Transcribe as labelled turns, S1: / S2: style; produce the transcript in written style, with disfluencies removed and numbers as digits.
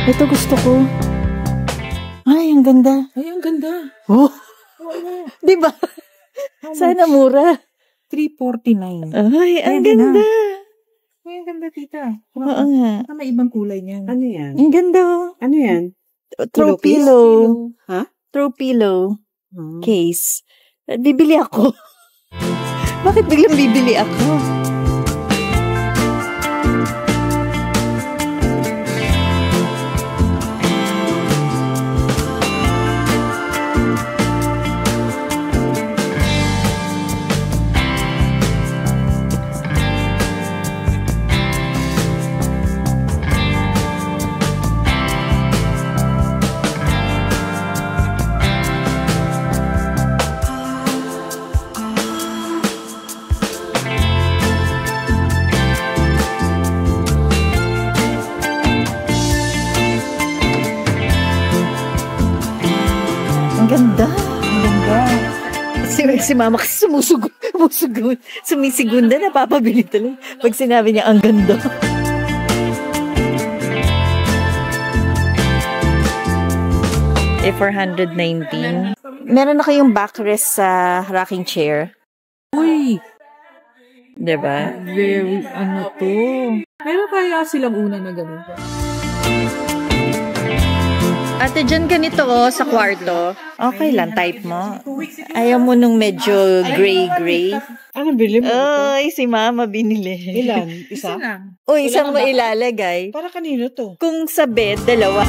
S1: Ito gusto ko. Ay, ang ganda.
S2: Ay, ang ganda.
S1: Oh. Diba? Sana mura.
S2: 349.
S1: Ay, ang
S2: Pwede
S1: ganda.
S2: Ay, ang ganda, tita.
S1: Oo nga.
S2: May ibang kulay niyan.
S3: Ano yan?
S1: Ang ganda oh.
S3: Ano yan?
S1: Throw
S3: Pillow
S1: pillow.
S3: Ha?
S1: Throw pillow
S3: Hmm.
S1: case. Bibili ako. Bakit biglang bibili ako? Ang ganda.
S2: Ang ganda.
S1: Si mama kasi sumisigunda, napapabili tuloy. Pag sinabi niya, ang ganda. $419. Meron na kayong backrest sa rocking chair.
S2: Uy,
S1: Diba?
S2: very ano to. Meron kaya silang una na gano'n?
S1: Ate, dyan ganito oh, sa kwarto. Okay lang, type mo. Ayaw mo nung medyo gray-gray.
S3: Ano bili mo?
S1: Ay, si mama binili.
S3: Ilan? Isa?
S2: lang.
S1: O, isang mo ilalagay.
S3: Para kanino to?
S1: Kung sa bed, dalawa.